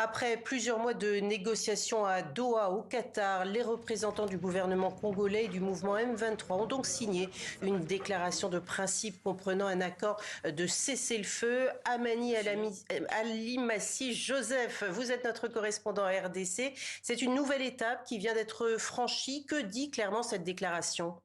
Après plusieurs mois de négociations à Doha, au Qatar, les représentants du gouvernement congolais et du mouvement M23 ont donc signé une déclaration de principe comprenant un accord de cessez-le-feu. Amani Alimassi Joseph, vous êtes notre correspondant à RDC. C'est une nouvelle étape qui vient d'être franchie. Que dit clairement cette déclaration?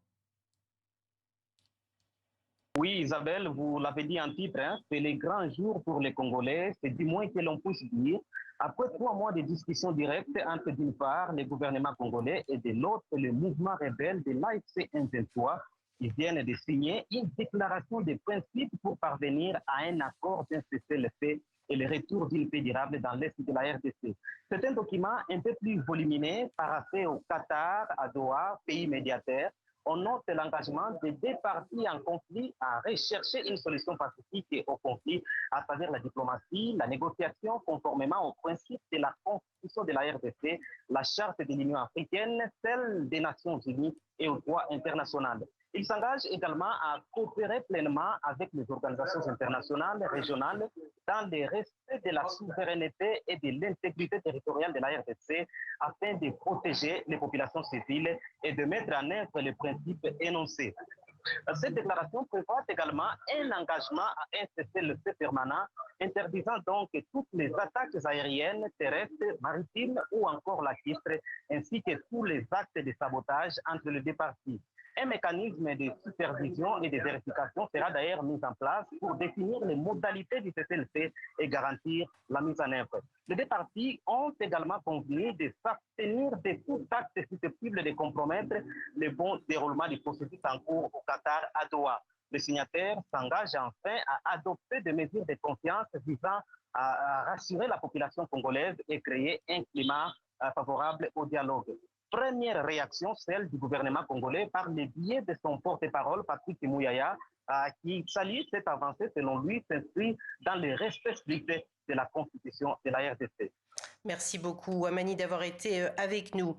Oui, Isabelle, vous l'avez dit en titre, hein, c'est les grands jours pour les Congolais, c'est du moins que l'on puisse dire. Après 3 mois de discussions directes entre d'une part le gouvernement congolais et de l'autre le mouvement rebelle de l'AFC M23, ils viennent de signer une déclaration de principe pour parvenir à un accord d'un cessez-le-feu et le retour d'une paix durable dans l'est de la RDC. C'est un document un peu plus volumineux par rapport au Qatar, à Doha, pays médiateur. On note l'engagement des deux parties en conflit à rechercher une solution pacifique au conflit à travers la diplomatie, la négociation conformément aux principes de la Constitution de la RDC, la Charte de l'Union africaine, celle des Nations unies et au droit international. Il s'engage également à coopérer pleinement avec les organisations internationales, régionales, dans le respect de la souveraineté et de l'intégrité territoriale de la RDC afin de protéger les populations civiles et de mettre en œuvre les principes énoncés. Cette déclaration prévoit également un engagement à un cessez-le-feu permanent, interdisant donc toutes les attaques aériennes, terrestres, maritimes ou encore lacustres, ainsi que tous les actes de sabotage entre les deux parties. Un mécanisme de supervision et de vérification sera d'ailleurs mis en place pour définir les modalités du cessez-le-feu et garantir la mise en œuvre. Les deux parties ont également convenu de s'abstenir de tout acte susceptible de compromettre le bon déroulement du processus en cours au Qatar à Doha. Les signataires s'engagent enfin à adopter des mesures de confiance visant à rassurer la population congolaise et créer un climat favorable au dialogue. Première réaction, celle du gouvernement congolais par le biais de son porte-parole, Patrick Mouyaya, qui salue cette avancée, selon lui, s'inscrit dans le respect strict de la Constitution de la RDC. Merci beaucoup, Amani, d'avoir été avec nous.